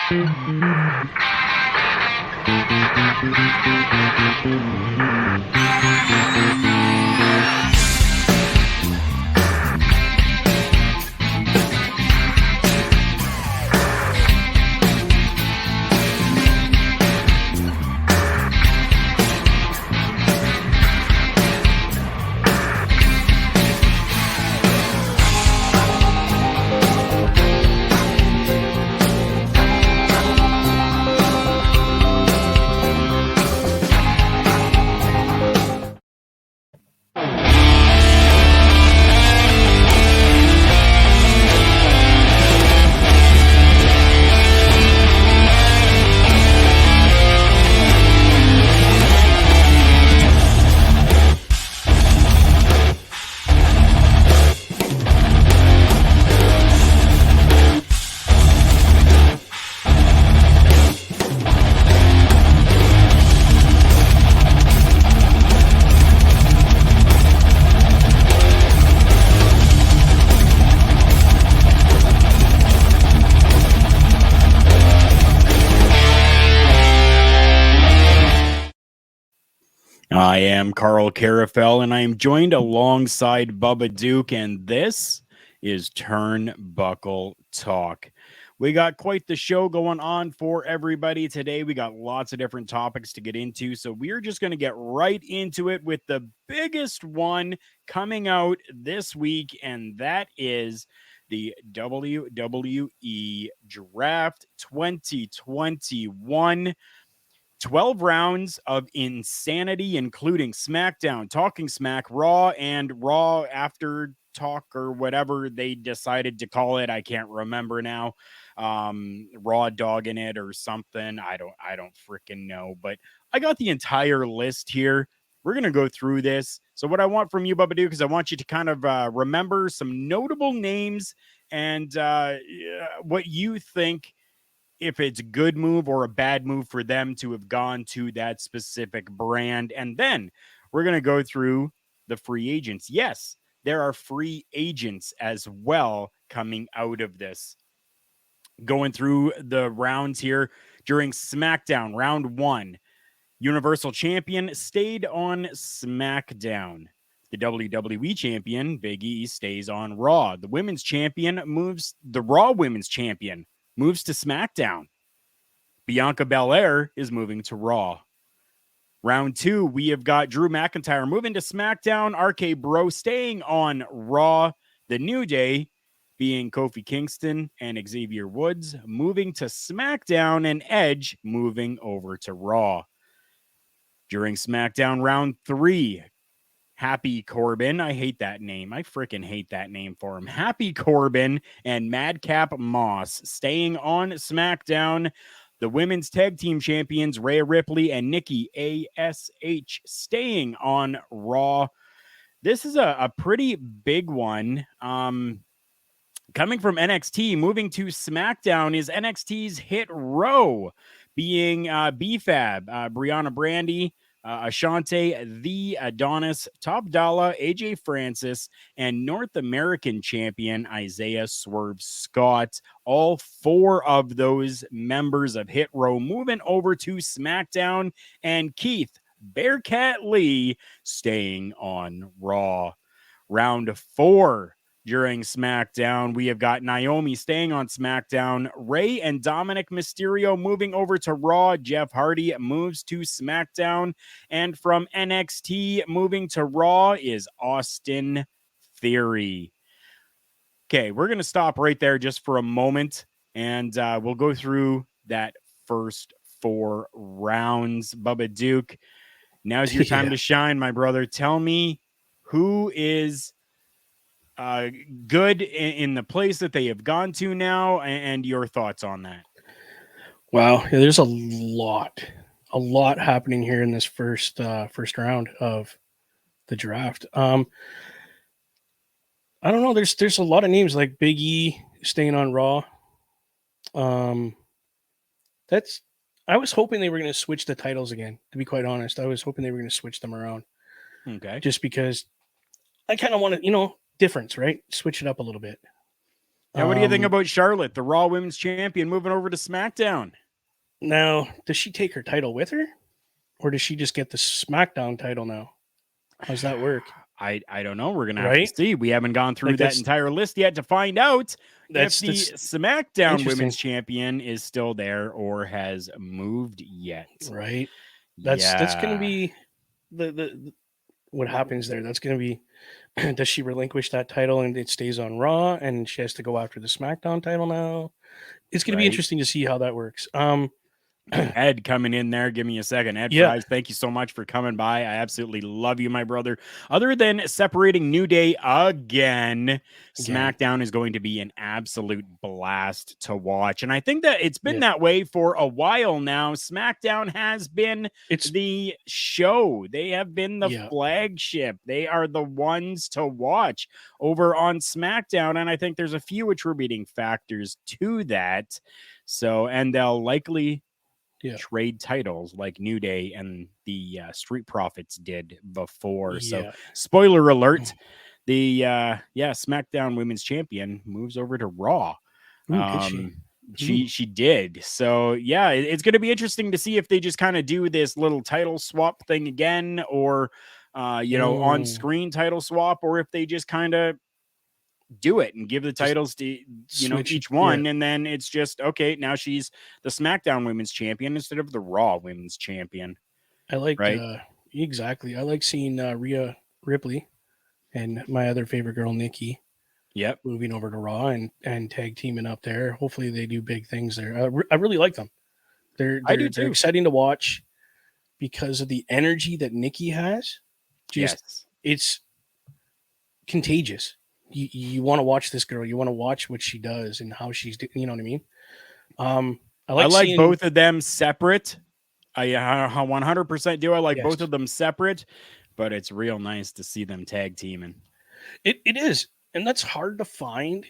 I am Carl Carafel, and I am joined alongside Bubba Duke, and this is Turnbuckle Talk. We got quite the show going on for everybody today. We got lots of different topics to get into, so we're just going to get right into it with the biggest one coming out this week, and that is the WWE Draft 2021. 12 rounds of insanity, including SmackDown, Talking Smack, Raw, and Raw After Talk, or whatever they decided to call it. I can't remember now. Raw Dogging It or something. I don't freaking know. But I got the entire list here. We're going to go through this. So what I want from you, Bubba Duke, is I want you to kind of remember some notable names and what you think, if it's a good move or a bad move for them to have gone to that specific brand. And then we're going to go through the free agents. Yes, there are free agents as well coming out of this. Going through the rounds here during SmackDown, round 1. Universal Champion stayed on SmackDown. The WWE Champion, Big E, stays on Raw. The Women's Champion the Raw Women's Champion moves to SmackDown. Bianca Belair is moving to Raw. Round 2, we have got Drew McIntyre moving to SmackDown. RK Bro staying on Raw. The New Day, being Kofi Kingston and Xavier Woods, moving to SmackDown, and Edge moving over to Raw. During SmackDown round 3, Happy Corbin, I hate that name. I freaking hate that name for him. Happy Corbin and Madcap Moss staying on SmackDown. The women's tag team champions, Rhea Ripley and Nikki ASH, staying on Raw. This is a pretty big one. Coming from NXT, moving to SmackDown is NXT's Hit Row, being BFAB, Brianna Brandy, Ashante, The Adonis, Top Dollar, AJ Francis, and North American champion Isaiah Swerve Scott. All 4 of those members of Hit Row moving over to SmackDown, and Keith Bearcat Lee staying on Raw. Round 4. During SmackDown, we have got Naomi staying on SmackDown. Rey and Dominic Mysterio moving over to Raw. Jeff Hardy moves to SmackDown. And from NXT moving to Raw is Austin Theory. Okay, we're going to stop right there just for a moment, and we'll go through that first 4 rounds. Bubba Duke, now's your time to shine, my brother. Tell me who is good in the place that they have gone to now, and your thoughts on that. Wow, there's a lot happening here in this first round of the draft. I don't know. There's a lot of names like Big E staying on Raw. I was hoping they were going to switch the titles again. To be quite honest, I was hoping they were going to switch them around. Okay, just because I kind of want to, difference, right? Switch it up a little bit. Now, what do you think Um, about Charlotte, the Raw Women's Champion, moving over to SmackDown? Now, does she take her title with her, or does she just get the SmackDown title now? How's that work? I don't know. We're gonna have to Right? see. We haven't gone through Like that entire list yet to find out if the that's SmackDown interesting, Women's Champion is still there or has moved yet. right? That's going to Yeah. be what happens there. That's going to be does she relinquish that title and it stays on Raw and she has to go after the SmackDown title now? It's going to be Right. interesting to see how that works. Ed coming in there. Give me a second. Ed Yeah, Fries, thank you so much for coming by. I absolutely love you, my brother. Other than separating New Day again, SmackDown is going to be an absolute blast to watch. And I think that it's been yeah. that way for a while now. SmackDown has been It's the show, they have been the yeah, flagship. They are the ones to watch over on SmackDown. And I think there's a few attributing factors to that. So, and they'll likely yeah, trade titles like New Day and the Street Profits did before. So, yeah. spoiler alert: the SmackDown Women's Champion moves over to Raw. Ooh, did she? Um, Ooh. she did. So yeah, it's going to be interesting to see if they just kind of do this little title swap thing again, or on Mm. screen title swap, or if they just kind of do it and give the Just titles to switch it. each Yeah, one, and then it's just okay, now she's the SmackDown Women's Champion instead of the Raw Women's Champion, I like right? exactly. I like seeing Rhea Ripley and my other favorite girl Nikki Yep. moving over to Raw and tag teaming up there. Hopefully they do big things there. I really like them. They're I do they're they're too. exciting to watch because of the energy that Nikki has. Just Yes. it's contagious. You want to watch this girl. You want to watch what she does and how she's you know what I mean? I I like like seeing both of them separate. I 100% do. I like both yes. of them separate, but it's real nice to see them tag teaming. It is. And that's hard to find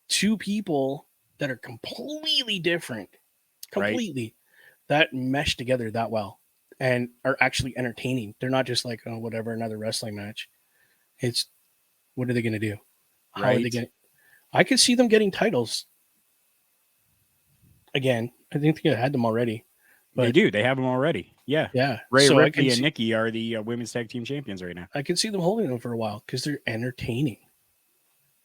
two people that are completely different, Right. completely that mesh together that well and are actually entertaining. They're not just like, oh, whatever, another wrestling match. It's what are they going to do? How are they Right. going to? I could see them getting titles again. I think they had them already, They but do. They have them already. Yeah. yeah. Ray So I can Ripley and see Nikki are the women's tag team champions right now. I can see them holding them for a while because they're entertaining.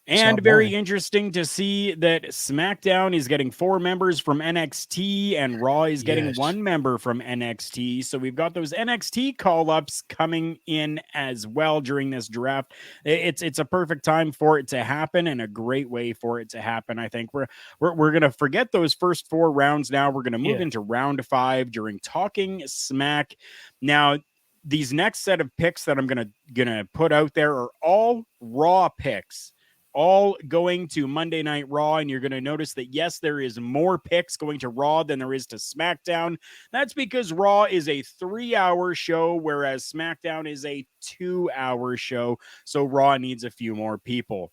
It's And not very boring. interesting to see that SmackDown is getting 4 members from NXT and Raw is getting Yes. 1 member from NXT. So we've got those NXT call ups coming in as well during this draft. It's a perfect time for it to happen and a great way for it to happen. I think we're gonna forget those first 4 rounds now. We're gonna move Yeah. into round 5 during Talking Smack. Now, these next set of picks that I'm gonna put out there are all Raw picks, all going to Monday Night Raw. And you're going to notice that, yes, there is more picks going to Raw than there is to SmackDown. That's because Raw is a 3-hour show, whereas SmackDown is a 2-hour show. So Raw needs a few more people.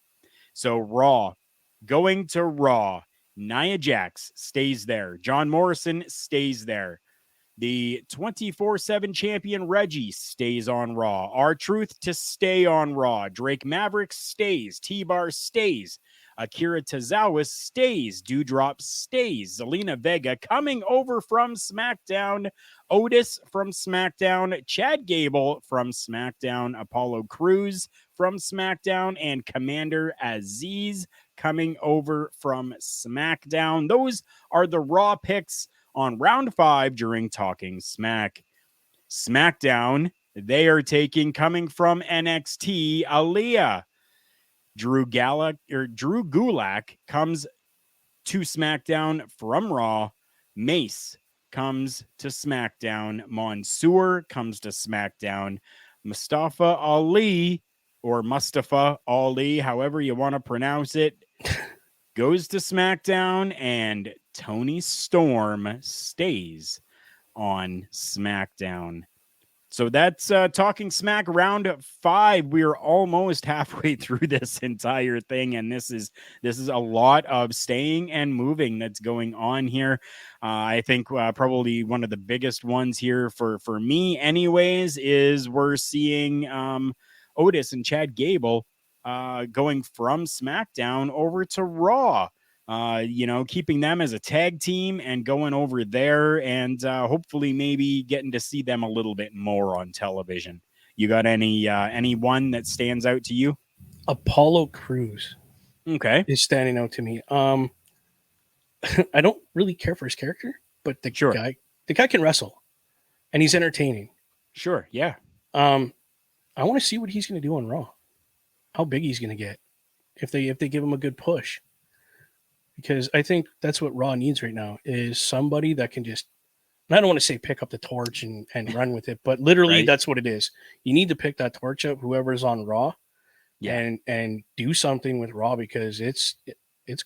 So Raw, going to Raw, Nia Jax stays there. John Morrison stays there. The 24/7 champion Reggie stays on Raw. R-Truth to stay on Raw. Drake Maverick stays. T-Bar stays. Akira Tozawa stays. Dewdrop stays. Zelina Vega coming over from SmackDown. Otis from SmackDown. Chad Gable from SmackDown. Apollo Crews from SmackDown. And Commander Aziz coming over from SmackDown. Those are the Raw picks on round 5 during Talking Smack. SmackDown, they are taking, coming from NXT, Aaliyah. Drew Gulak comes to SmackDown from Raw. Mace comes to SmackDown. Mansoor comes to SmackDown. Mustafa Ali, or Mustafa Ali, however you want to pronounce it, goes to SmackDown, and Tony Storm stays on SmackDown. So that's Talking Smack round 5. We're almost halfway through this entire thing, and this is a lot of staying and moving that's going on here. I think probably one of the biggest ones here for me, anyways, is we're seeing Otis and Chad Gable going from SmackDown over to Raw. Keeping them as a tag team and going over there, and hopefully maybe getting to see them a little bit more on television. You got anyone that stands out to you? Apollo Crews Okay, is standing out to me. I don't really care for his character, but sure, the guy can wrestle, and he's entertaining. sure, yeah, I want to see what he's going to do on Raw. How big he's going to get if they give him a good push. Because I think that's what Raw needs right now is somebody that can just, and I don't want to say pick up the torch and run with it, but literally right, that's what it is. You need to pick that torch up, whoever's on Raw, yeah, and do something with Raw because it's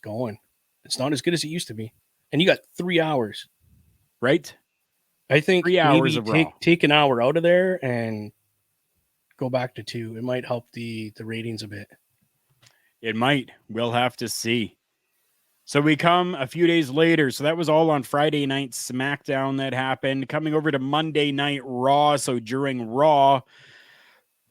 going. It's not as good as it used to be. And you got 3 hours. right. I think 3 hours maybe of Raw. take an hour out of there and go back to 2. It might help the ratings a bit. It might. We'll have to see. So we come a few days later. So that was all on Friday night SmackDown that happened. Coming over to Monday Night Raw. So during Raw,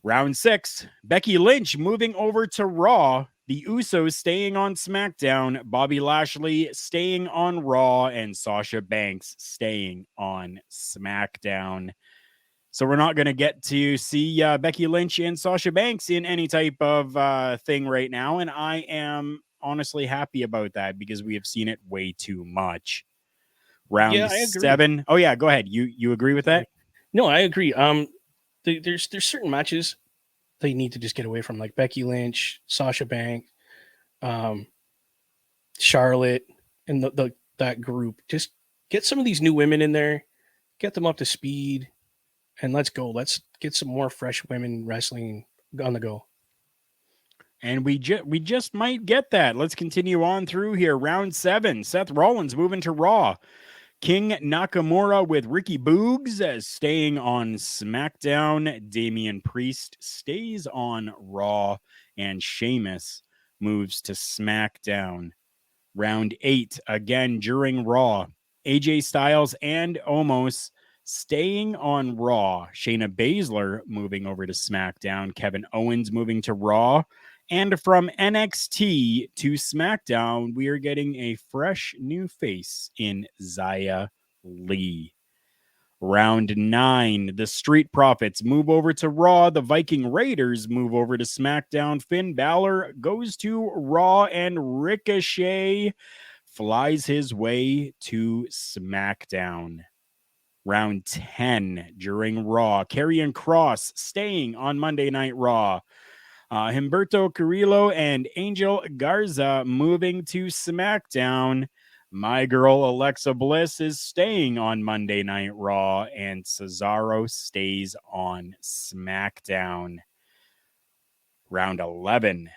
round 6, Becky Lynch moving over to Raw. The Usos staying on SmackDown. Bobby Lashley staying on Raw. And Sasha Banks staying on SmackDown. So we're not going to get to see Becky Lynch and Sasha Banks in any type of thing right now. And I am honestly happy about that because we have seen it way too much. Yeah, Round I agree. 7. Oh yeah, go ahead. You agree with that? No, I agree. There's certain matches they need to just get away from, like Becky Lynch, Sasha Banks, um, Charlotte, and that group. Just get some of these new women in there, get them up to speed, and let's go. Let's get some more fresh women wrestling on the go. And we just might get that. Let's continue on through here. Round 7. Seth Rollins moving to Raw. King Nakamura with Ricky Boogs staying on SmackDown. Damian Priest stays on Raw. And Sheamus moves to SmackDown. Round 8, again during Raw. AJ Styles and Omos staying on Raw. Shayna Baszler moving over to SmackDown. Kevin Owens moving to Raw. And from NXT to SmackDown, we are getting a fresh new face in Xia Li. Round 9, the Street Profits move over to Raw. The Viking Raiders move over to SmackDown. Finn Balor goes to Raw, and Ricochet flies his way to SmackDown. Round 10 during Raw. Karrion Kross staying on Monday Night Raw. Humberto Carrillo and Angel Garza moving to SmackDown. My girl Alexa Bliss is staying on Monday Night Raw, and Cesaro stays on SmackDown. Round 11.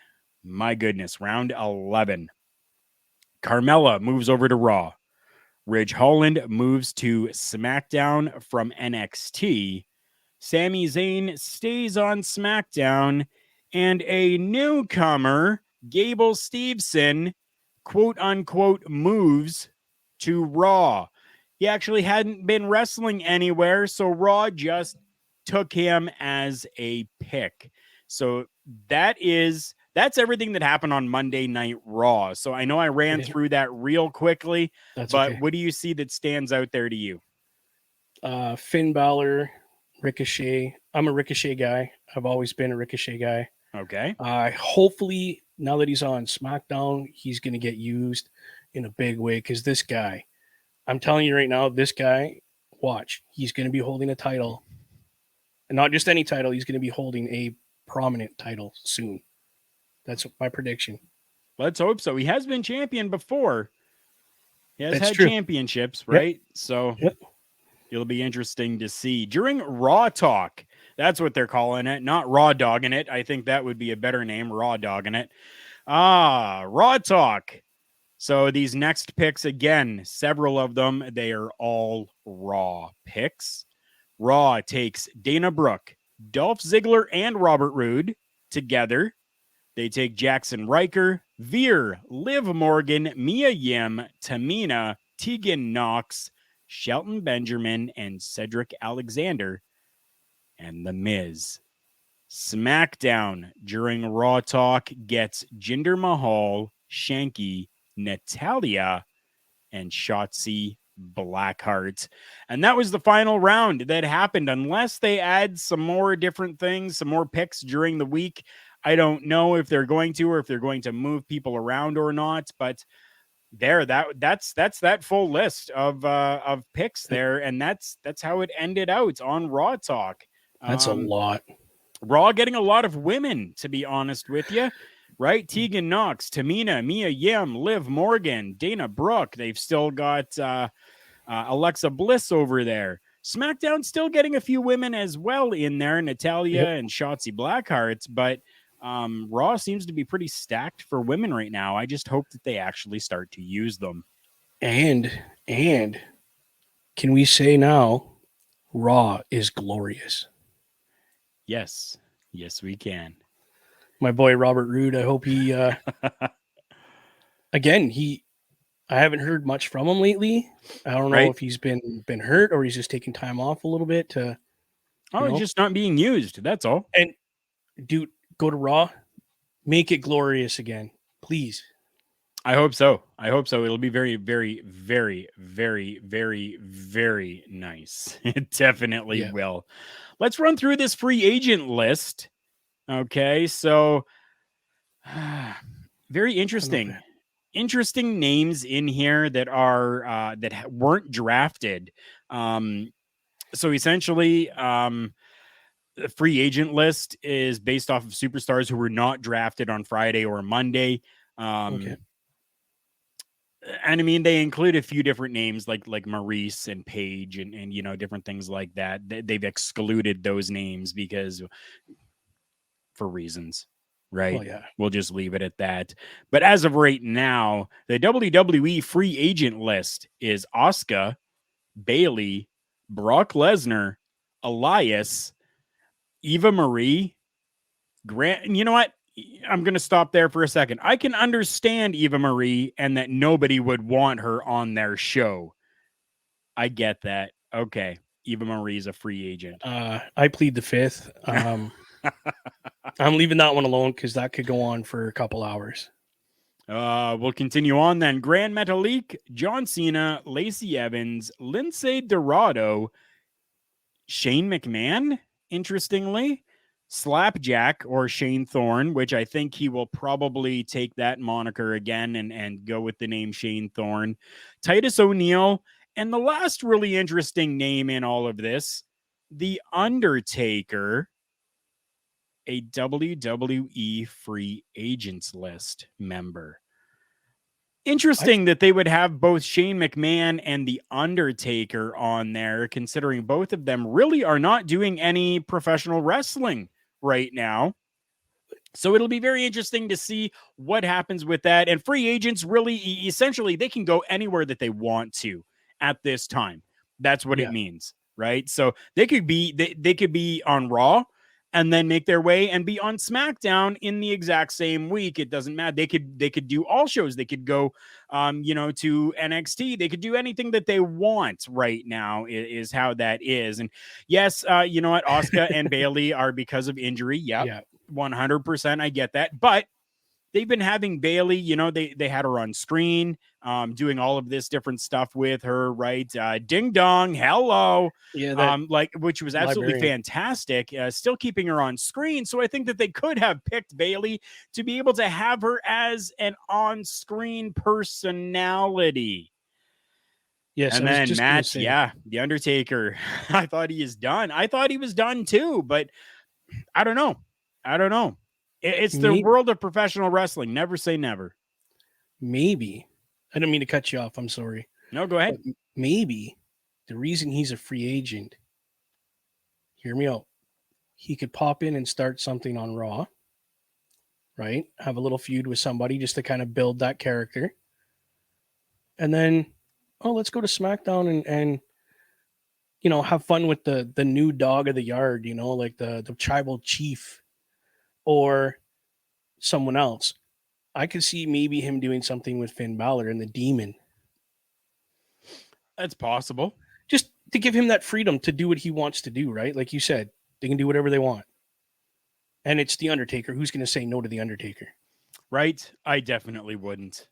My goodness, round 11. Carmella moves over to Raw. Ridge Holland moves to SmackDown from NXT. Sami Zayn stays on SmackDown, and a newcomer, Gable Steveson, quote unquote, moves to Raw. He actually hadn't been wrestling anywhere, so Raw just took him as a pick. So that's everything that happened on Monday Night Raw. So I know I ran through that real quickly, That's but okay. what do you see that stands out there to you? Finn Balor, Ricochet. I'm a Ricochet guy. I've always been a Ricochet guy. Okay. Hopefully, now that he's on SmackDown, he's going to get used in a big way because this guy, I'm telling you right now, this guy, watch, he's going to be holding a title. And not just any title, he's going to be holding a prominent title soon. That's my prediction. Let's hope so. He has been champion before. He has That's had true. championships, Yep. right? So Yep. it'll be interesting to see. During Raw Talk, that's what they're calling it, not Raw Dogging it. I think that would be a better name, Raw Dogging it. Raw Talk. So these next picks, again, several of them, they are all Raw picks. Raw takes Dana Brooke, Dolph Ziggler, and Robert Roode together. They take Jackson Riker, Veer, Liv Morgan, Mia Yim, Tamina, Tegan Knox, Shelton Benjamin, and Cedric Alexander, and The Miz. SmackDown during Raw Talk gets Jinder Mahal, Shanky, Natalia, and Shotzi Blackheart. And that was the final round that happened. Unless they add some more different things, some more picks during the week, I don't know if they're going to, or if they're going to move people around or not. But that's that full list of picks there, and that's how it ended out on Raw Talk. That's a lot. Raw getting a lot of women, to be honest with you, right? Tegan Knox, Tamina, Mia Yim, Liv Morgan, Dana Brooke. They've still got Alexa Bliss over there. SmackDown still getting a few women as well in there, Natalia and Shotzi Blackheart, but Raw seems to be pretty stacked for women right now. I just hope that they actually start to use them. And can we say now, Raw is glorious? Yes, we can. My boy Robert Roode, I hope he again, I haven't heard much from him lately. I don't know if he's been hurt or he's just taking time off a little bit to he's just not being used. That's all. And dude, go to Raw, make it glorious again, please. I hope so. It'll be very, very, very, very, very, very nice. It definitely will. Let's run through this free agent list. Okay, so very interesting. Interesting names in here that are that weren't drafted. So essentially, the free agent list is based off of superstars who were not drafted on Friday or Monday. And I mean, they include a few different names like Maurice and Paige and you know, different things like that. They've excluded those names because for reasons, right? Oh, yeah. We'll just leave it at that. But as of right now, the WWE free agent list is Asuka, Bayley, Brock Lesnar, Elias, Eva Marie, Grant. And you know what? I'm going to stop there for a second. I can understand Eva Marie and that nobody would want her on their show. I get that. Okay. Eva Marie is a free agent. I plead the fifth. I'm leaving that one alone because that could go on for a couple hours. We'll continue on then. Grand Metalik, John Cena, Lacey Evans, Lindsay Dorado, Shane McMahon, interestingly, Slapjack or Shane Thorne, which I think he will probably take that moniker again and go with the name Shane Thorne, Titus O'Neil, and the last really interesting name in all of this, The Undertaker, a WWE free agents list member. Interesting that they would have both Shane McMahon and The Undertaker on there, considering both of them really are not doing any professional wrestling right now. So it'll be very interesting to see what happens with that. And free agents really, essentially, they can go anywhere that they want to at this time. That's what it means, right? So they could be on Raw and then make their way and be on SmackDown in the exact same week. It doesn't matter. They could do all shows. They could go, to NXT. They could do anything that they want right now is how that is. And yes, you know what? Asuka and Bayley are because of injury. Yeah, 100%. I get that. But they've been having Bayley, you know, they had her on screen, doing all of this different stuff with her, right? Ding dong, hello. Yeah, which was absolutely fantastic. Still keeping her on screen. So I think that they could have picked Bayley to be able to have her as an on-screen personality. Yes, and then Matt, The Undertaker. I thought he is done. I thought he was done too, but I don't know. It's the world of professional wrestling. Never say never. Maybe. I don't mean to cut you off. I'm sorry. No, go ahead. But maybe the reason he's a free agent, hear me out, he could pop in and start something on Raw, right? Have a little feud with somebody just to kind of build that character. And then, let's go to SmackDown and you know, have fun with the new dog of the yard, you know, like the tribal chief or someone else. I could see maybe him doing something with Finn Balor and the Demon. That's possible. Just to give him that freedom to do what he wants to do, right? Like you said, they can do whatever they want. And it's The Undertaker. Who's going to say no to The Undertaker? Right? I definitely wouldn't.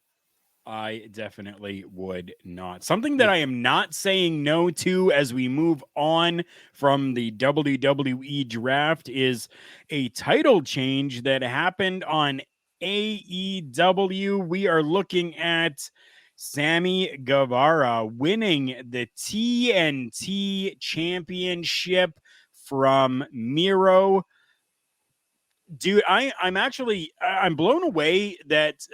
I definitely would not. Something that Like, I am not saying no to as we move on from the WWE draft is a title change that happened on AEW. We are looking at Sammy Guevara winning the TNT championship from Miro. Dude, I'm blown away that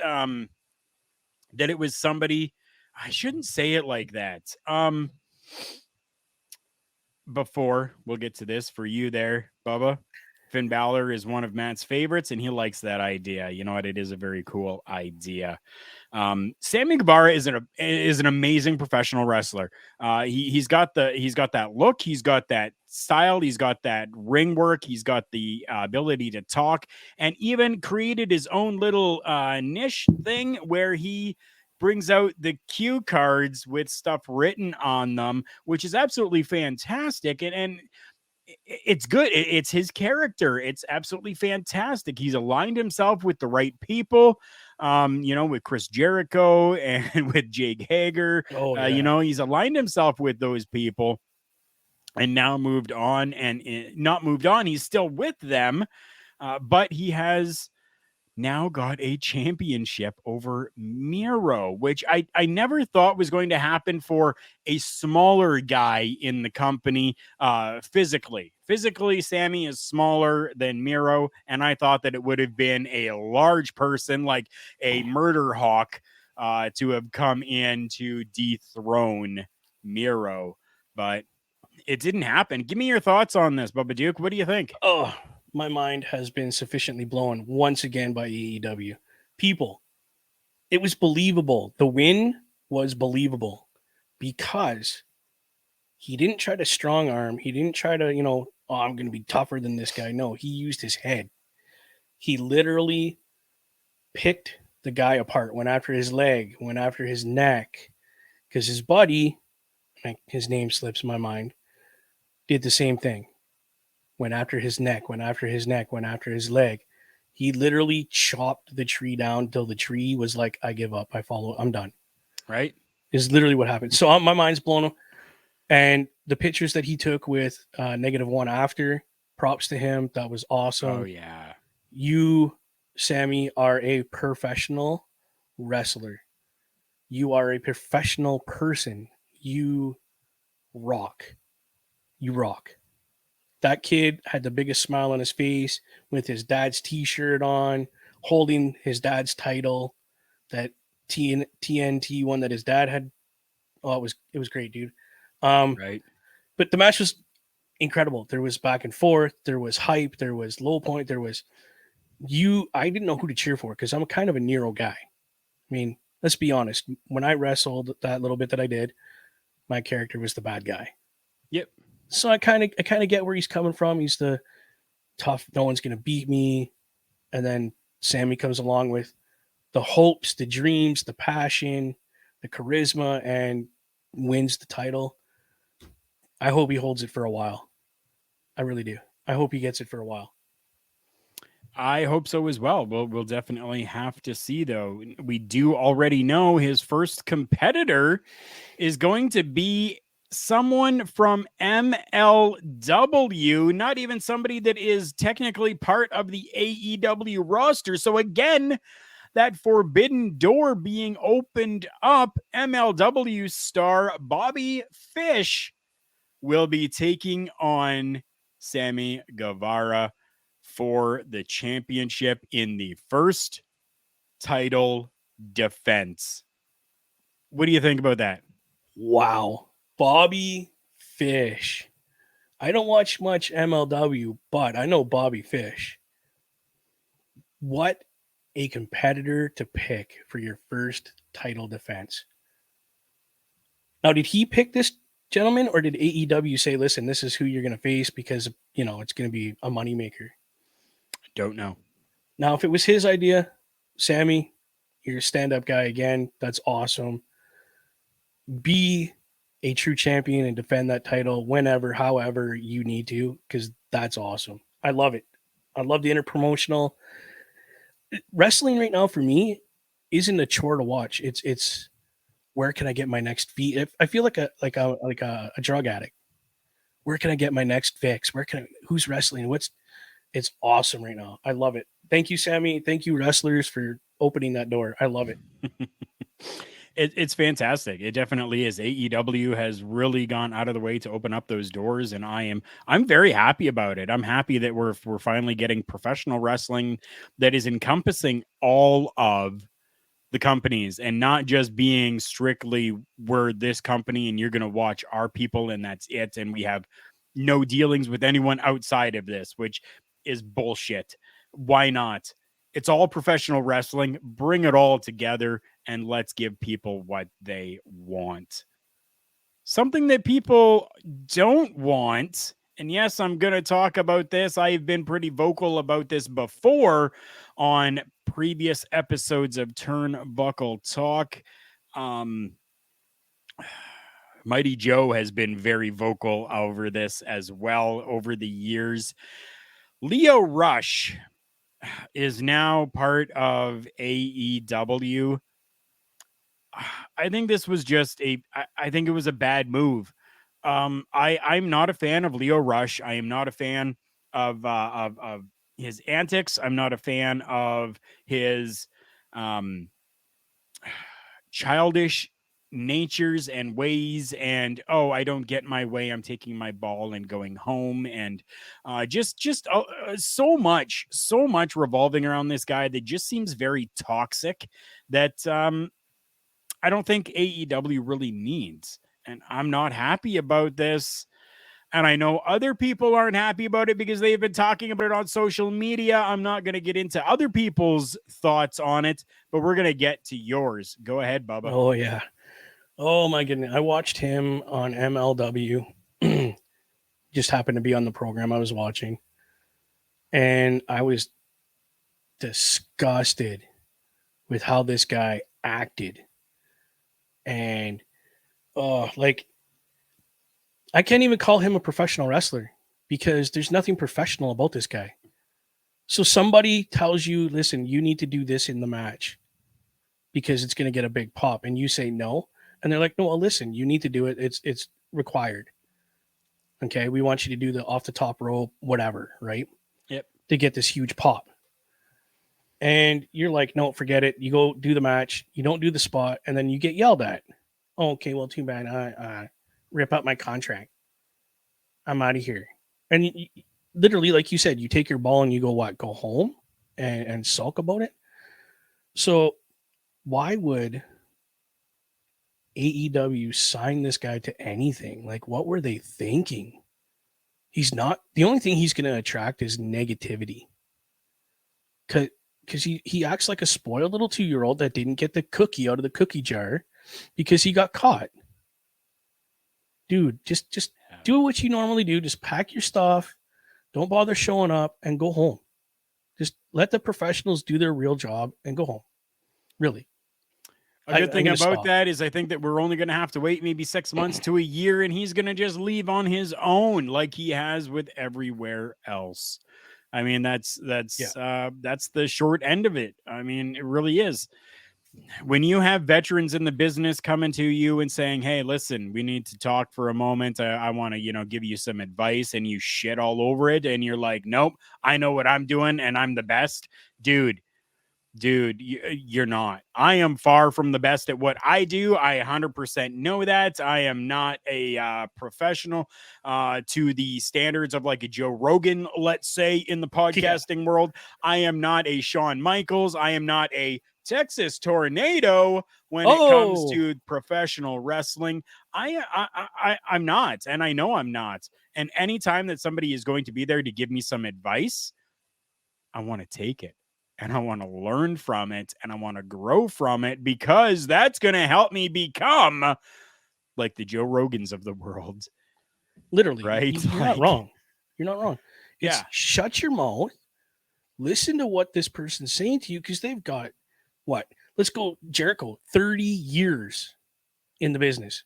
it was somebody. I shouldn't say it like that. Before we'll get to this for you there, Bubba. Finn Balor is one of Matt's favorites, and he likes that idea. You know what? It is a very cool idea. Sammy Guevara is an amazing professional wrestler. He's got that look, he's got that style, he's got that ring work, he's got the ability to talk, and even created his own little niche thing where he brings out the cue cards with stuff written on them, which is absolutely fantastic. And it's good. It's his character. It's absolutely fantastic. He's aligned himself with the right people, with Chris Jericho and with Jake Hager. oh, yeah. He's aligned himself with those people and now moved on and not moved on. He's still with them, but he has now got a championship over Miro, which I never thought was going to happen for a smaller guy in the company physically. Physically, Sammy is smaller than Miro, and I thought that it would have been a large person like a murder hawk to have come in to dethrone Miro, but it didn't happen. Give me your thoughts on this, Bubba Duke. What do you think? Oh, my mind has been sufficiently blown once again by AEW. People, it was believable. The win was believable because he didn't try to strong arm. He didn't try to, oh, I'm going to be tougher than this guy. No, he used his head. He literally picked the guy apart, went after his leg, went after his neck, because his buddy, his name slips my mind, did the same thing. Went after his neck, went after his neck, went after his leg. He literally chopped the tree down till the tree was like, I give up. I follow. I'm done. Right? Is literally what happened. So my mind's blown. And the pictures that he took with -1 after, props to him. That was awesome. Oh, yeah. You, Sammy, are a professional wrestler. You are a professional person. You rock. You rock. That kid had the biggest smile on his face with his dad's t-shirt on, holding his dad's title, that TNT one that his dad had. Oh, it was great, dude. Right. But the match was incredible. There was back and forth, there was hype, there was low point, there was I didn't know who to cheer for because I'm kind of a Nero guy. I mean, let's be honest. When I wrestled that little bit that I did, my character was the bad guy. Yep. So I kind of get where he's coming from. He's the tough, no one's going to beat me. And then Sammy comes along with the hopes, the dreams, the passion, the charisma, and wins the title. I hope he holds it for a while. I really do. I hope he gets it for a while. I hope so as well. We'll definitely have to see, though. We do already know his first competitor is going to be someone from MLW, not even somebody that is technically part of the AEW roster. So again, that forbidden door being opened up, MLW star Bobby Fish will be taking on Sammy Guevara for the championship in the first title defense. What do you think about that? Wow. Bobby Fish. I don't watch much MLW, but I know Bobby Fish. What a competitor to pick for your first title defense. Now, did he pick this gentleman or did AEW say, listen, this is who you're going to face because, it's going to be a moneymaker? Don't know. Now, if it was his idea, Sammy, you're a stand-up guy again. That's awesome. Be a true champion and defend that title whenever, however you need to, because that's awesome. I love it. I love the interpromotional. Wrestling right now for me isn't a chore to watch. It's where can I get my next fee? I feel like a drug addict. Where can I get my next fix? Who's wrestling? It's awesome right now. I love it. Thank you, Sammy. Thank you, wrestlers, for opening that door. I love it. It's fantastic. It definitely is. AEW has really gone out of the way to open up those doors, and I'm very happy about it. I'm happy that we're finally getting professional wrestling that is encompassing all of the companies and not just being strictly we're this company and you're going to watch our people and that's it, and we have no dealings with anyone outside of this, which is bullshit. Why not? It's all professional wrestling. Bring it all together and let's give people what they want. Something that people don't want, and yes, I'm going to talk about this. I've been pretty vocal about this before on previous episodes of Turnbuckle Talk. Mighty Joe has been very vocal over this as well over the years. Lio Rush is now part of AEW. I think this was I think it was a bad move. I'm not a fan of Lio Rush. I am not a fan of his antics. I'm not a fan of his um, childish natures and ways, and I don't get my way, I'm taking my ball and going home, and so much revolving around this guy that just seems very toxic that I don't think AEW really needs, and I'm not happy about this. And I know other people aren't happy about it because they've been talking about it on social media. I'm not going to get into other people's thoughts on it, but we're going to get to yours. Go ahead, Bubba. Oh yeah. Oh my goodness. I watched him on MLW. Just happened to be on the program I was watching. And I was disgusted with how this guy acted. And like I can't even call him a professional wrestler because there's nothing professional about this guy. So somebody tells you, listen, you need to do this in the match because it's going to get a big pop, and you say no, and they're like, no, well, listen, you need to do it. It's required. Okay, we want you to do the off the top rope, whatever, right? Yep. To get this huge pop. And you're like, no, forget it. You go do the match, you don't do the spot, and then you get yelled at. Oh, okay, well, too bad. I rip out my contract. I'm out of here. And literally, like you said, you take your ball and you go what? Go home and sulk about it. So why would AEW sign this guy to anything? Like, what were they thinking? He's not the only thing he's going to attract is negativity. Because he acts like a spoiled little 2-year-old that didn't get the cookie out of the cookie jar because he got caught. Dude, just do what you normally do. Just pack your stuff. Don't bother showing up and go home. Just let the professionals do their real job and go home. Really. A good thing about that is I think that we're only going to have to wait maybe 6 months to a year, and he's going to just leave on his own like he has with everywhere else. I mean, that's the short end of it. I mean, it really is. When you have veterans in the business coming to you and saying, hey, listen, we need to talk for a moment. I want to, give you some advice, and you shit all over it. And you're like, nope, I know what I'm doing and I'm the best. Dude, you're not. I am far from the best at what I do. I 100% know that. I am not a professional to the standards of like a Joe Rogan, let's say, in the podcasting world. I am not a Shawn Michaels. I am not a Texas Tornado when it comes to professional wrestling. I'm not, and I know I'm not. And anytime that somebody is going to be there to give me some advice, I want to take it. And I want to learn from it, and I want to grow from it, because that's going to help me become like the Joe Rogans of the world. Literally, right? You're not wrong. You're not wrong. Yeah. Shut your mouth. Listen to what this person's saying to you, because they've got what? Let's go, Jericho, 30 years in the business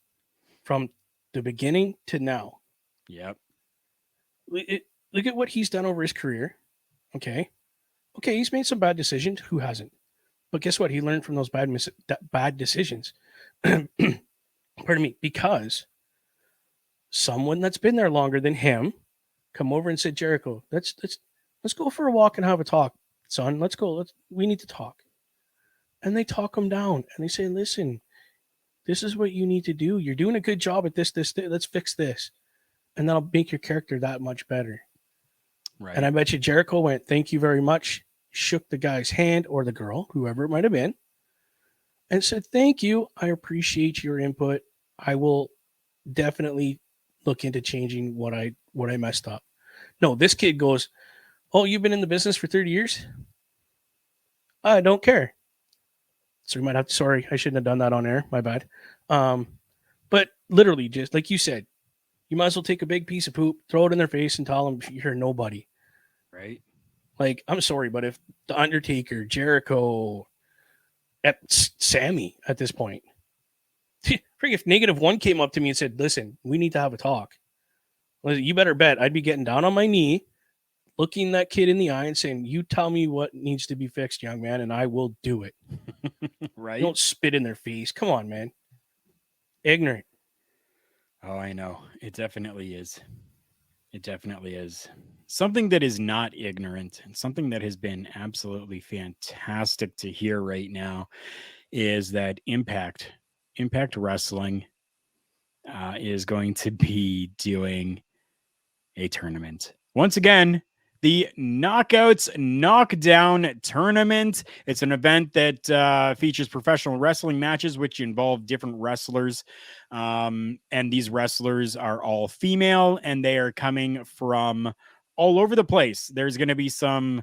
from the beginning to now. Yep. Look at what he's done over his career. Okay. Okay, he's made some bad decisions. Who hasn't? But guess what? He learned from those bad decisions. Pardon me, because someone that's been there longer than him come over and said, Jericho, let's go for a walk and have a talk, son. Let's go. We need to talk. And they talk him down and they say, listen, this is what you need to do. You're doing a good job at this. Let's fix this. And that'll make your character that much better. Right. And I bet you Jericho went, thank you very much, shook the guy's hand or the girl, whoever it might have been, and said, thank you. I appreciate your input. I will definitely look into changing what I messed up. No, this kid goes, oh, you've been in the business for 30 years? I don't care. So we might have to, sorry, I shouldn't have done that on air. My bad. But literally, just like you said, you might as well take a big piece of poop, throw it in their face, and tell them you're nobody. Right. Like, I'm sorry, but if The Undertaker, Jericho, Sammy at this point, if -1 came up to me and said, listen, we need to have a talk, you better bet I'd be getting down on my knee, looking that kid in the eye and saying, you tell me what needs to be fixed, young man, and I will do it. Right. Don't spit in their face. Come on, man. Ignorant. Oh, I know. It definitely is. It definitely is. Something that is not ignorant and something that has been absolutely fantastic to hear right now is that Impact Wrestling is going to be doing a tournament. Once again, the Knockouts Knockdown Tournament. It's an event that features professional wrestling matches, which involve different wrestlers. And these wrestlers are all female, and they are coming from all over the place. There's going to be some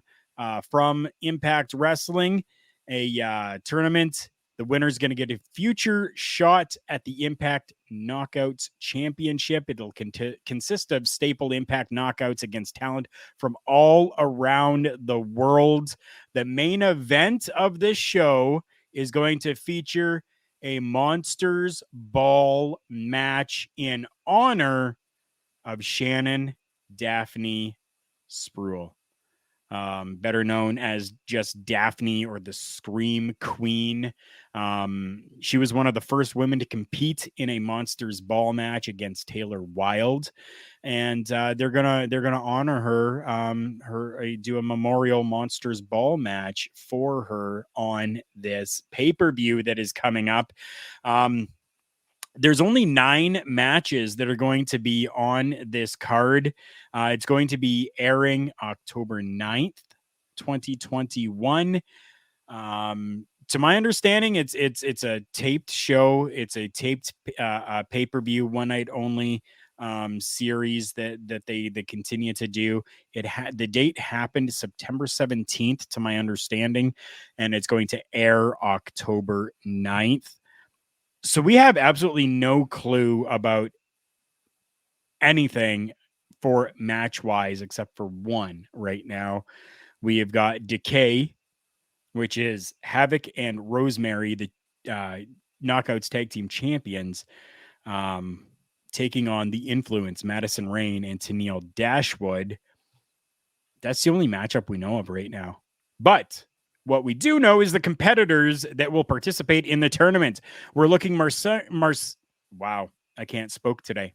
from Impact Wrestling, a tournament. The winner is going to get a future shot at the Impact Knockouts Championship. It'll consist of staple Impact knockouts against talent from all around the world. The main event of this show is going to feature a Monsters Ball match in honor of Shannon Daphne Spruill. Better known as just Daphne or the Scream Queen. She was one of the first women to compete in a Monsters Ball match against Taylor Wilde, and they're gonna honor her, do a memorial Monsters Ball match for her on this pay-per-view that is coming up. There's only 9 matches that are going to be on this card. It's going to be airing October 9th, 2021. To my understanding, it's a taped show. It's a taped pay-per-view, one night only series that they continue to do. The date happened September 17th, to my understanding, and it's going to air October 9th. So we have absolutely no clue about anything for match wise except for one right now. We have got Decay, which is Havoc and Rosemary, the Knockouts Tag Team Champions, taking on the Influence, Madison Rain and Tennille Dashwood. That's the only matchup we know of right now. But what we do know is the competitors that will participate in the tournament. We're looking wow, I can't spoke today.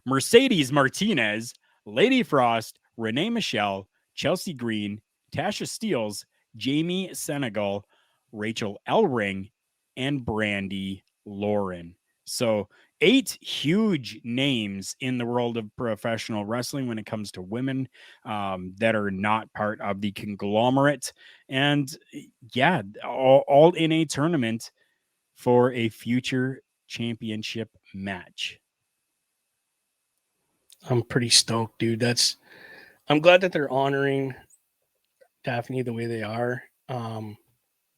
Mercedes Martinez, Lady Frost, Renee Michelle, Chelsea Green, Tasha Steeles, Jamie Senegal, Rachel Elring, and Brandy Lauren. So 8 huge names in the world of professional wrestling when it comes to women that are not part of the conglomerate. And yeah, all in a tournament for a future championship match. I'm pretty stoked, dude. I'm glad that they're honoring Daphne the way they are.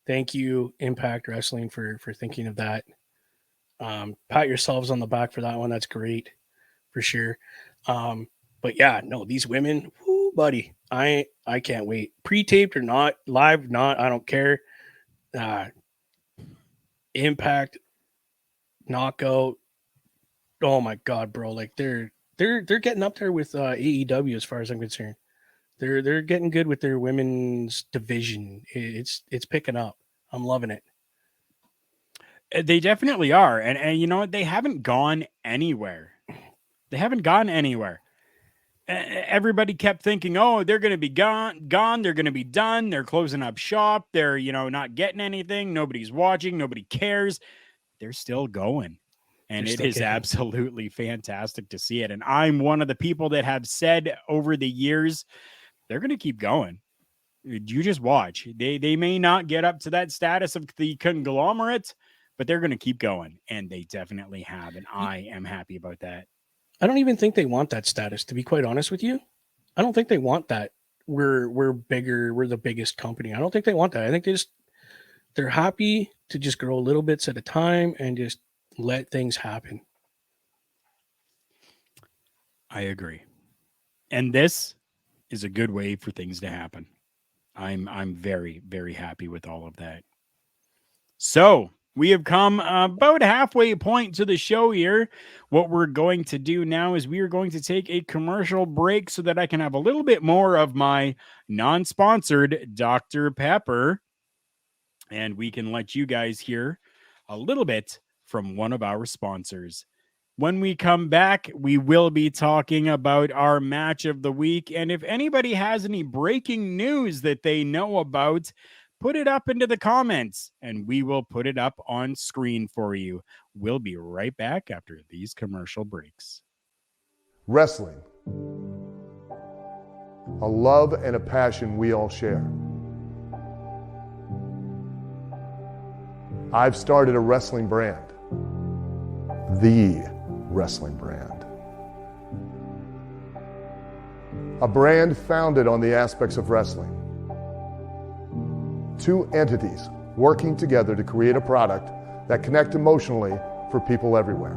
Thank you, Impact Wrestling, for thinking of that. Pat yourselves on the back for that one. That's great, for sure. But yeah, no, these women, whoo, buddy, I can't wait. Pre-taped or not, live or not, I don't care. Impact, Knockout. Oh my god, bro! Like they're getting up there with AEW as far as I'm concerned. They're getting good with their women's division. It's picking up. I'm loving it. They definitely are. And you know what? They haven't gone anywhere. They haven't gone anywhere. Everybody kept thinking, oh, they're going to be gone. They're going to be done. They're closing up shop. They're, not getting anything. Nobody's watching. Nobody cares. They're still going. And it is absolutely fantastic to see it. And I'm one of the people that have said over the years, they're going to keep going. You just watch. They may not get up to that status of the conglomerate, but they're going to keep going. And they definitely have. And I am happy about that. I don't even think they want that status, to be quite honest with you. I don't think they want that. We're bigger. We're the biggest company. I don't think they want that. I think they're happy to just grow little bits at a time and just let things happen. I agree. And this is a good way for things to happen. I'm very, very happy with all of that. So we have come about halfway point to the show here. What we're going to do now is we are going to take a commercial break so that I can have a little bit more of my non-sponsored Dr. Pepper. And we can let you guys hear a little bit from one of our sponsors. When we come back, we will be talking about our match of the week. And if anybody has any breaking news that they know about, put it up into the comments and we will put it up on screen for you. We'll be right back after these commercial breaks. Wrestling. A love and a passion we all share. I've started a wrestling brand. The wrestling brand. A brand founded on the aspects of wrestling. Two entities working together to create a product that connect emotionally for people everywhere.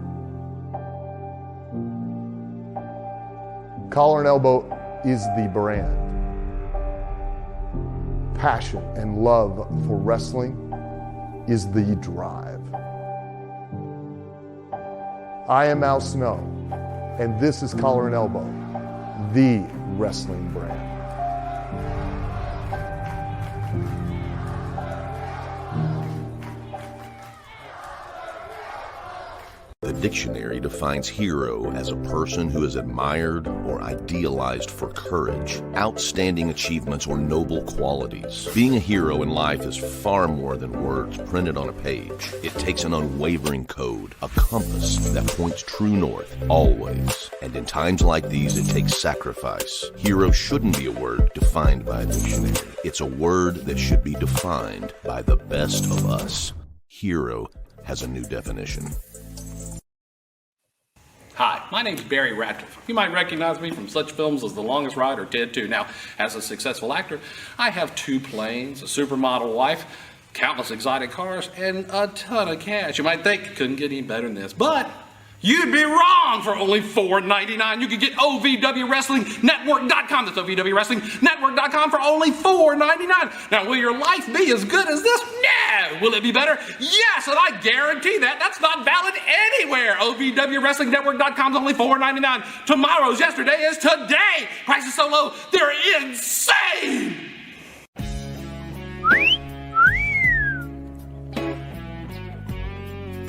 Collar and Elbow is the brand. Passion and love for wrestling is the drive. I am Al Snow, and this is Collar and Elbow, the wrestling brand. The dictionary defines hero as a person who is admired or idealized for courage, outstanding achievements, or noble qualities. Being a hero in life is far more than words printed on a page. It takes an unwavering code, a compass that points true north, always. And in times like these, it takes sacrifice. Hero shouldn't be a word defined by a dictionary. It's a word that should be defined by the best of us. Hero has a new definition. Hi, my name's Barry Radcliffe. You might recognize me from such films as The Longest Ride or Ted 2. Now, as a successful actor, I have 2 planes, a supermodel wife, countless exotic cars, and a ton of cash. You might think it couldn't get any better than this, but you'd be wrong. For only $4.99, you could get OVWWrestlingNetwork.com. That's OVWWrestlingNetwork.com for only $4.99. Now, will your life be as good as this? No. Will it be better? Yes, and I guarantee that. That's not valid anywhere. OVWWrestlingNetwork.com is only $4.99. Tomorrow's yesterday is today. Prices so low, they're insane.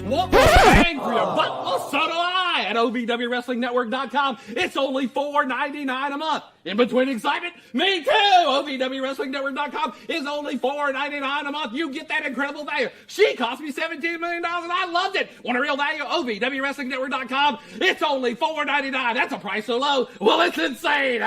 Want more bang for your buck? Well, so do I at OVWWrestlingNetwork.com. It's only $4.99 a month. In between excitement, me too. OVWWrestlingNetwork.com is only $4.99 a month. You get that incredible value. She cost me $17 million and I loved it. Want a real value? OVWWrestlingNetwork.com. It's only $4.99. That's a price so low. Well, it's insane.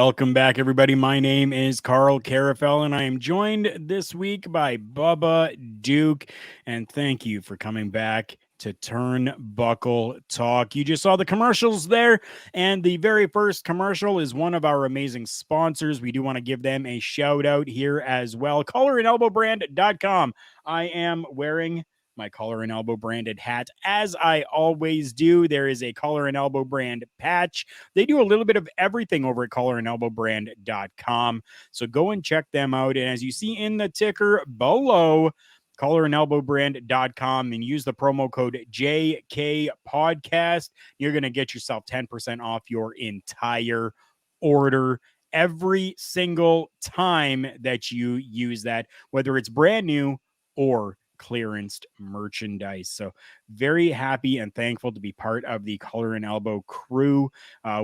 Welcome back, everybody. My name is Carl Carafel, and I am joined this week by Bubba Duke. And thank you for coming back to Turnbuckle Talk. You just saw the commercials there, and the very first commercial is one of our amazing sponsors. We do want to give them a shout out here as well. CollarandElbowBrand.com. I am wearing my Collar and Elbow branded hat, as I always do. There is a Collar and Elbow brand patch. They do a little bit of everything over at CollarandElbowBrand.com. So go and check them out. And as you see in the ticker below, CollarandElbowBrand.com, and use the promo code JK Podcast. You're going to get yourself 10% off your entire order every single time that you use that, whether it's brand new or clearanced merchandise. So very happy and thankful to be part of the Collar and Elbow crew.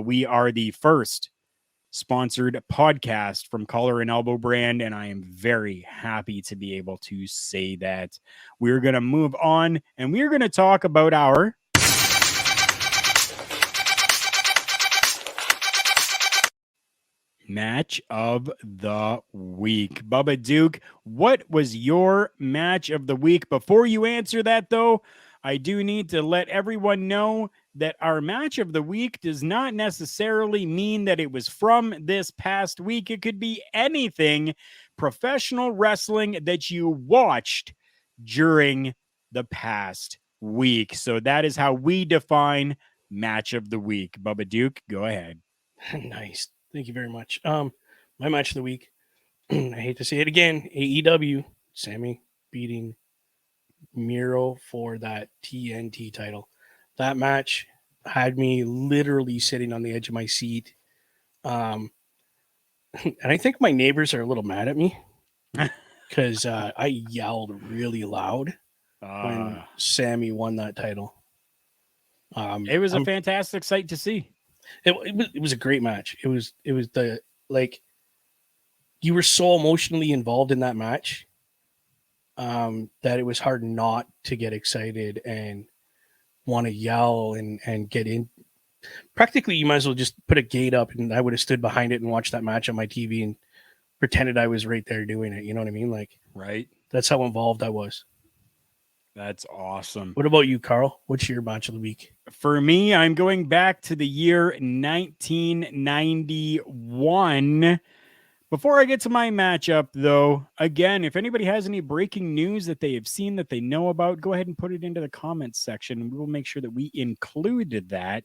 We are the first sponsored podcast from Collar and Elbow Brand, and I am very happy to be able to say that. We're going to move on, and we're going to talk about our match of the week. Bubba Duke, what was your match of the week? Before you answer that, though, I do need to let everyone know that our match of the week does not necessarily mean that it was from this past week. It could be anything professional wrestling that you watched during the past week. So that is how we define match of the week. Bubba Duke, go ahead. Nice. Thank you very much. My match of the week, I hate to say it again, AEW, Sammy beating Miro for that TNT title. That match had me literally sitting on the edge of my seat. And I think my neighbors are a little mad at me because I yelled really loud when Sammy won that title. It was a fantastic sight to see. It was a great match. It was the, like, you were so emotionally involved in that match that it was hard not to get excited and want to yell and get in. Practically, you might as well just put a gate up and I would have stood behind it and watched that match on my TV and pretended I was right there doing it. You know what I mean? Like, right. That's how involved I was. That's awesome. What about you, Carl? What's your match of the week? For me, I'm going back to the year 1991. Before I get to my matchup, though, again, if anybody has any breaking news that they have seen that they know about, go ahead and put it into the comments section, and we will make sure that we include that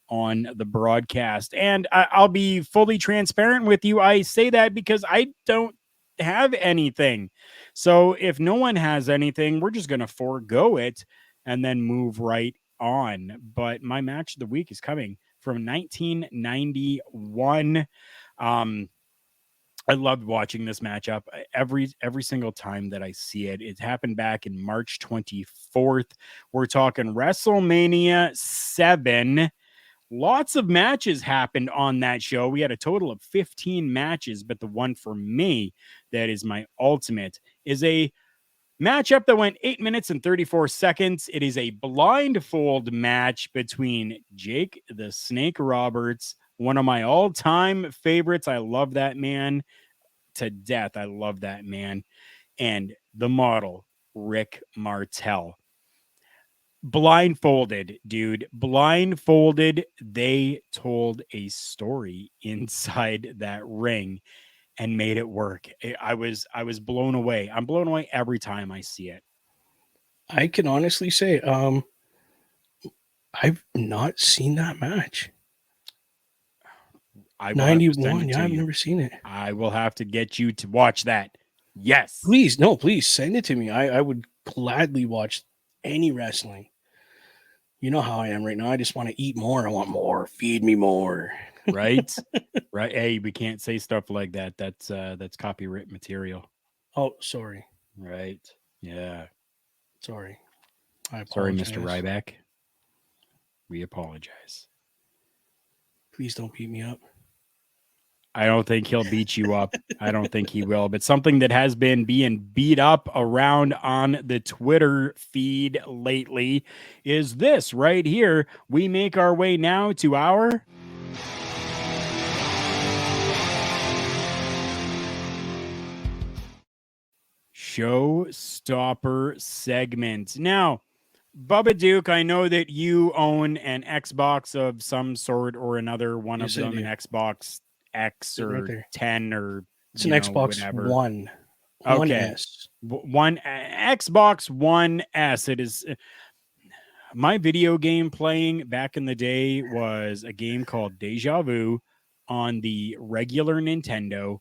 on the broadcast. And I'll be fully transparent with you. I say that because I don't have anything. So if no one has anything, we're just going to forego it and then move right on. But my match of the week is coming from 1991. I loved watching this matchup every single time that I see it. It happened back in March 24th. We're talking WrestleMania 7. Lots of matches happened on that show. We had a total of 15 matches, but the one for me that is my ultimate is a matchup that went 8 minutes and 34 seconds. It is a blindfold match between Jake the Snake Roberts, one of my all-time favorites. I love that man to death. I love that man. And the model, Rick Martel. Blindfolded, dude. Blindfolded. They told a story inside that ring and made it work. I was blown away. I'm blown away every time I see it. I can honestly say, I've not seen that match. 91. Yeah, I've never seen it. I will have to get you to watch that. Yes. Please send it to me. I would gladly watch any wrestling. You know how I am right now. I just want to eat more. I want more. Feed me more. Right? Right. Hey, we can't say stuff like that. That's copyright material. Oh, sorry. Right. Yeah. Sorry. Sorry, Mr. Ryback. We apologize. Please don't beat me up. I don't think he'll beat you up. I don't think he will. But something that has been being beat up around on the Twitter feed lately is this right here. We make our way now to our Showstopper segment. Now, Bubba Duke, I know that you own an Xbox of some sort or another, one Yes, of I them, an do. Xbox X Sitting right or there. 10 or It's an Xbox whatever. One. Okay. 1S. Xbox One S. It is my video game playing back in the day was a game called Deja Vu on the regular Nintendo,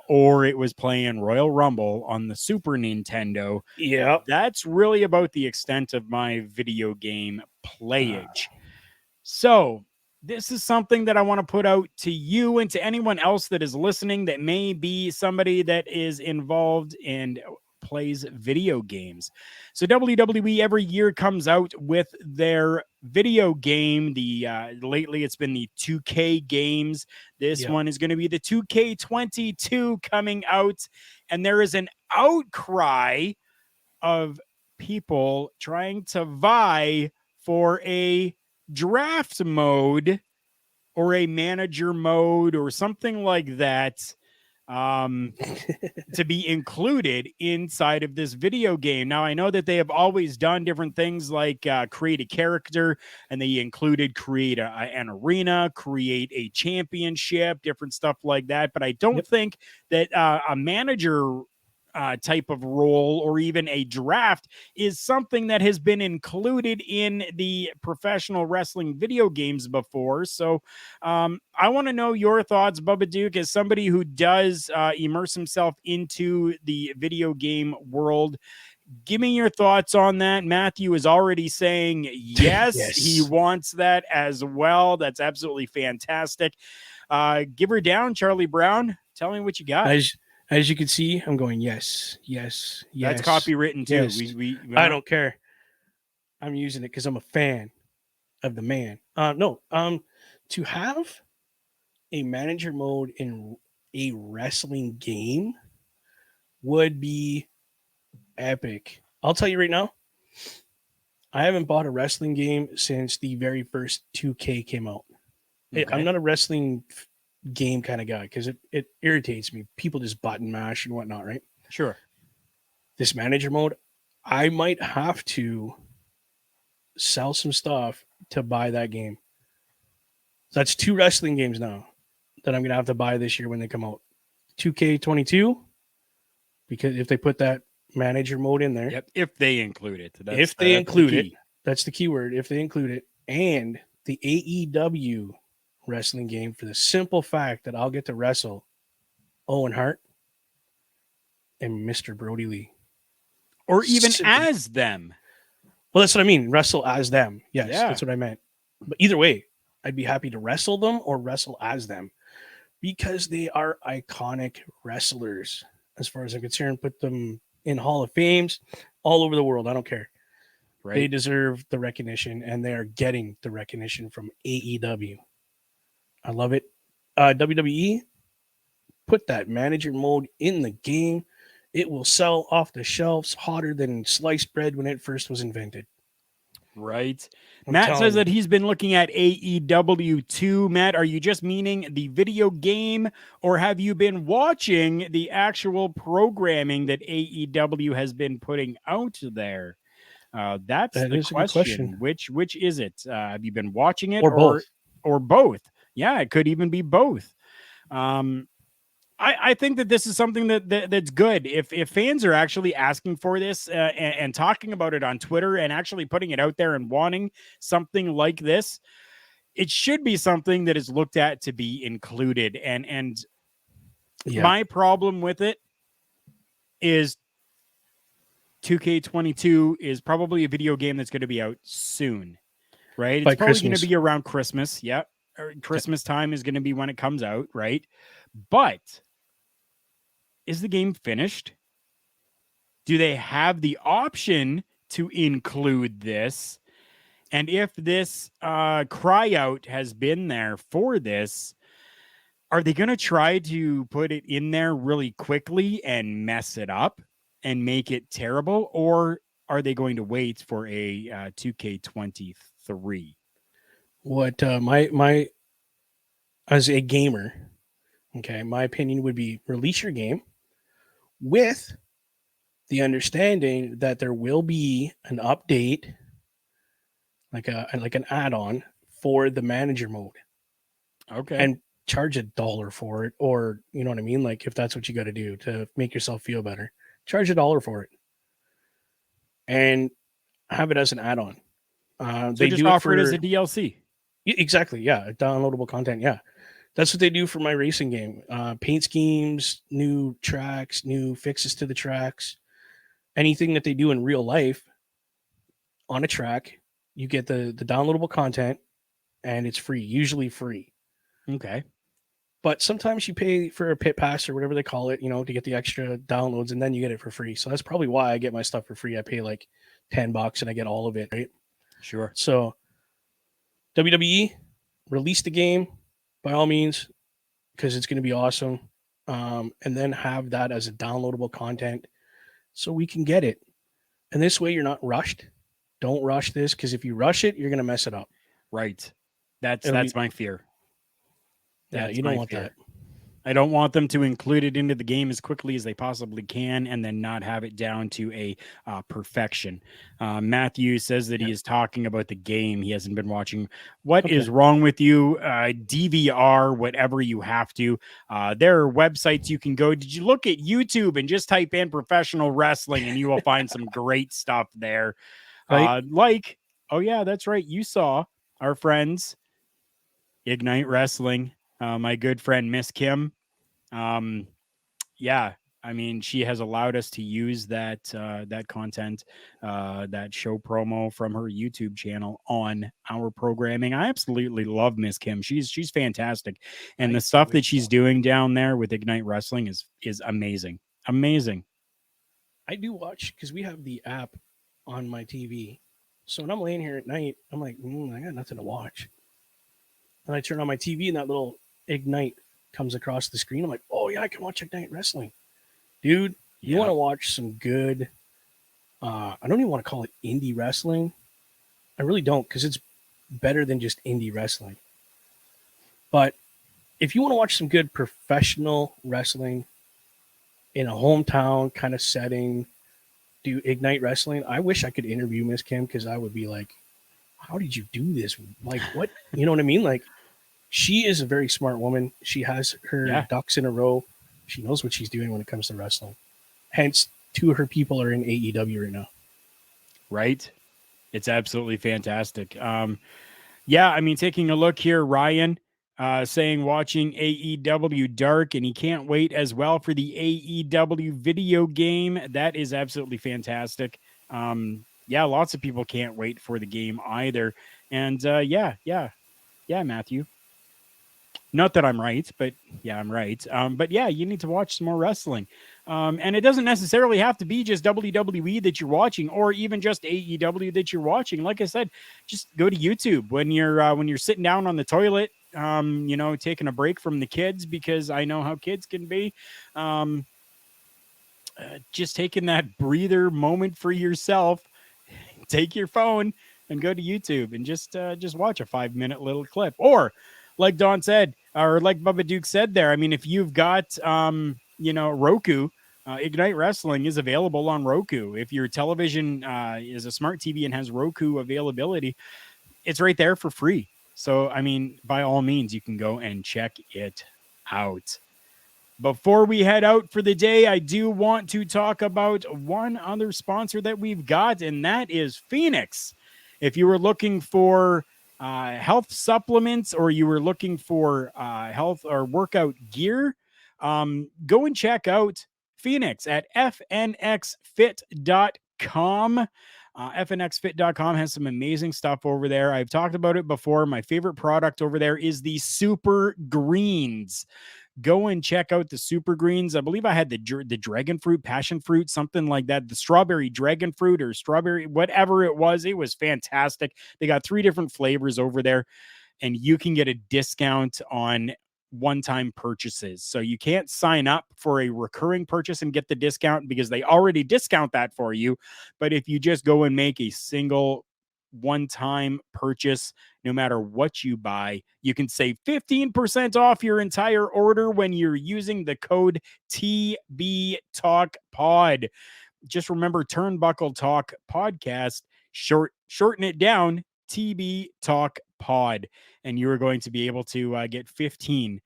or it was playing Royal Rumble on the Super Nintendo. Yep. That's really about the extent of my video game playage. So, this is something that I want to put out to you and to anyone else that is listening that may be somebody that is involved and plays video games. So WWE every year comes out with their video game. Lately it's been the 2K games. This Yep. one is going to be the 2K22 coming out, and there is an outcry of people trying to vie for a draft mode or a manager mode or something like that, to be included inside of this video game. Now, I know that they have always done different things like create a character, and they included create an arena, create a championship, different stuff like that. But I don't think that a manager type of role or even a draft is something that has been included in the professional wrestling video games before. So I want to know your thoughts, Bubba Duke, as somebody who does immerse himself into the video game world. Give me your thoughts on that. Matthew is already saying yes, he wants that as well. That's absolutely fantastic. Give her down, Charlie Brown. Tell me what you got. As you can see, I'm going yes. That's copywritten too. Yes. I don't care. I'm using it because I'm a fan of the man. To have a manager mode in a wrestling game would be epic. I'll tell you right now, I haven't bought a wrestling game since the very first 2K came out. Okay. I'm not a wrestling game kind of guy because it irritates me. People just button mash and whatnot, right? Sure. This manager mode, I might have to sell some stuff to buy that game. So that's 2 wrestling games now that I'm going to have to buy this year when they come out. 2K22, because if they put that manager mode in there. Yep, if they include it. If they include it, that's the keyword. If they include it, and the AEW wrestling game, for the simple fact that I'll get to wrestle Owen Hart and Mr. Brody Lee. Or even as them. Well, that's what I mean. Wrestle as them. Yes, that's what I meant. But either way, I'd be happy to wrestle them or wrestle as them because they are iconic wrestlers. As far as I'm concerned, put them in Hall of Fames all over the world. I don't care. Right. They deserve the recognition, and they are getting the recognition from AEW. I love it. WWE, put that manager mode in the game. It will sell off the shelves hotter than sliced bread when it first was invented. Right. Matt says that he's been looking at AEW too. Matt, are you just meaning the video game, or have you been watching the actual programming that AEW has been putting out there? That's the question. Which is it? Have you been watching it, or both? Yeah, it could even be both. I think that this is something that's good. If fans are actually asking for this and talking about it on Twitter and actually putting it out there and wanting something like this, it should be something that is looked at to be included. And my problem with it is 2K22 is probably a video game that's going to be out soon, right? It's probably going to be around Christmas. Yeah. Christmas time is going to be when it comes out, right? But is the game finished? Do they have the option to include this? And if this cry out has been there for this, are they going to try to put it in there really quickly and mess it up and make it terrible? Or are they going to wait for a 2K23? What my as a gamer, okay, my opinion would be release your game with the understanding that there will be an update, like an add-on for the manager mode, Okay. and charge $1 for it, or you know what I mean? Like if that's what you got to do to make yourself feel better, charge $1 for it and have it as an add-on. So They just do offer it it for as a DLC. exactly, yeah, downloadable content. Yeah, that's what they do for my racing game. Paint schemes, new tracks, new fixes to the tracks, anything that they do in real life on a track, you get the downloadable content, and it's free, usually free. Okay. But sometimes you pay for a pit pass or whatever they call it, to get the extra downloads, and then you get it for free. So that's probably why I get my stuff for free. I pay like $10 and I get all of it, right? Sure. So WWE, release the game by all means, because it's going to be awesome. And then have that as a downloadable content so we can get it. And this way you're not rushed. Don't rush this, because if you rush it, you're going to mess it up. Right. That's my fear. Yeah, That's you don't my want fear. that. I don't want them to include it into the game as quickly as they possibly can and then not have it down to a perfection. Matthew says that he is talking about the game. He hasn't been watching. What is wrong with you? DVR, whatever you have to. There are websites you can go. Did you look at YouTube and just type in professional wrestling and you will find some great stuff there. Right? Oh yeah, that's right. You saw our friends Ignite Wrestling. My good friend Miss Kim, yeah, I mean, she has allowed us to use that content, that show promo from her YouTube channel on our programming. I absolutely love Miss Kim. She's fantastic, and the stuff that she's doing down there with Ignite Wrestling is amazing, amazing. I do watch, because we have the app on my TV. So when I'm laying here at night, I'm like, I got nothing to watch. And I turn on my TV and that little Ignite comes across the screen. I'm like, oh yeah, I can watch Ignite Wrestling. Dude, you want to watch some good, I don't even want to call it indie wrestling. I really don't, because it's better than just indie wrestling. But if you want to watch some good professional wrestling in a hometown kind of setting, do Ignite Wrestling. I wish I could interview Miss Kim, because I would be like, how did you do this? Like, what? You know what I mean? Like, she is a very smart woman. She has her ducks in a row. She knows what she's doing when it comes to wrestling. Hence, two of her people are in AEW right now. Right? It's absolutely fantastic. Yeah, I mean, taking a look here, Ryan saying watching AEW Dark, and he can't wait as well for the AEW video game. That is absolutely fantastic. Yeah, lots of people can't wait for the game either. And yeah, Matthew. Not that I'm right, but yeah, I'm right. But yeah, you need to watch some more wrestling. And it doesn't necessarily have to be just WWE that you're watching, or even just AEW that you're watching. Like I said, just go to YouTube when you're sitting down on the toilet, taking a break from the kids, because I know how kids can be. Just taking that breather moment for yourself. Take your phone and go to YouTube and just watch a 5-minute little clip. Or like Don said, or like Bubba Duke said there, I mean, if you've got, Roku, Ignite Wrestling is available on Roku. If your television is a smart TV and has Roku availability, it's right there for free. So, I mean, by all means, you can go and check it out. Before we head out for the day, I do want to talk about one other sponsor that we've got, and that is Phoenix. If you were looking for health supplements, or you were looking for health or workout gear, go and check out Phoenix at fnxfit.com. fnxfit.com has some amazing stuff over there. I've talked about it before. My favorite product over there is the Super Greens. Go and check out the Super Greens. I believe I had the dragon fruit, passion fruit, something like that. The strawberry dragon fruit, or strawberry, whatever it was. It was fantastic. They got 3 different flavors over there, and you can get a discount on one-time purchases. So you can't sign up for a recurring purchase and get the discount, because they already discount that for you. But if you just go and make a single one-time purchase, no matter what you buy, you can save 15% off your entire order when you're using the code TBTalkPod. just remember Turnbuckle Talk podcast, shorten it down, TB Talk Pod, and you are going to be able to get 15%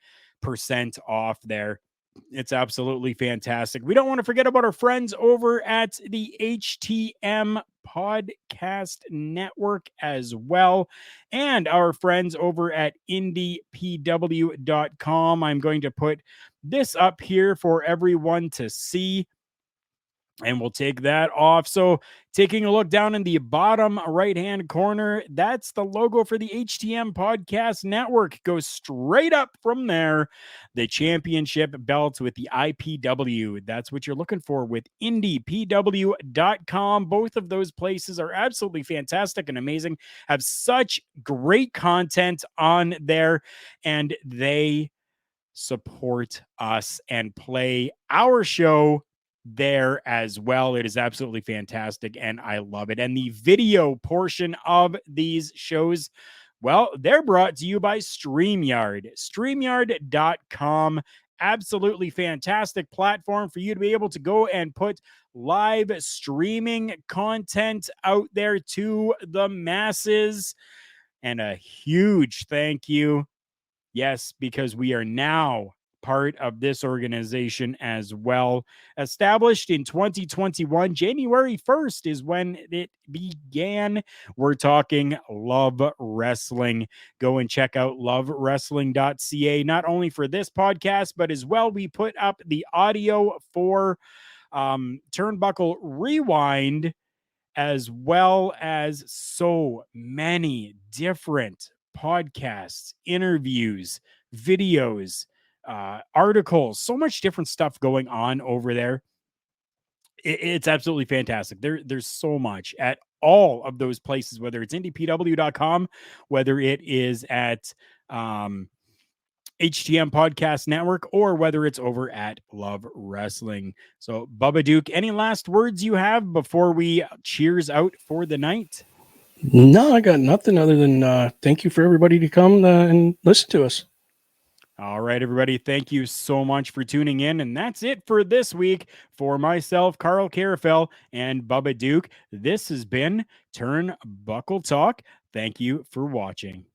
off there. It's absolutely fantastic. We don't want to forget about our friends over at the HTM Podcast Network as well, and our friends over at IndiePW.com. I'm going to put this up here for everyone to see, and we'll take that off. So taking a look down in the bottom right-hand corner, that's the logo for the HTM Podcast Network. Goes straight up from there. The championship belt with the IPW. That's what you're looking for with IndiePW.com. Both of those places are absolutely fantastic and amazing. Have such great content on there, and they support us and play our show there as well. It is absolutely fantastic, and I love it. And the video portion of these shows, well, they're brought to you by StreamYard. StreamYard.com. Absolutely fantastic platform for you to be able to go and put live streaming content out there to the masses. And a huge thank you. Yes, because we are now part of this organization as well. Established in 2021, January 1st is when it began. We're talking Love Wrestling. Go and check out lovewrestling.ca, not only for this podcast, but as well, we put up the audio for Turnbuckle Rewind, as well as so many different podcasts, interviews, videos, articles, so much different stuff going on over there. It's absolutely fantastic. There's so much at all of those places, whether it's indiepw.com, whether it is at HTM Podcast Network, or whether it's over at Love Wrestling. So, Bubba Duke, any last words you have before we cheers out for the night? No, I got nothing other than thank you for everybody to come and listen to us. All right, everybody. Thank you so much for tuning in. And that's it for this week. For myself, Carl Carafel, and Bubba Duke, this has been Turnbuckle Talk. Thank you for watching.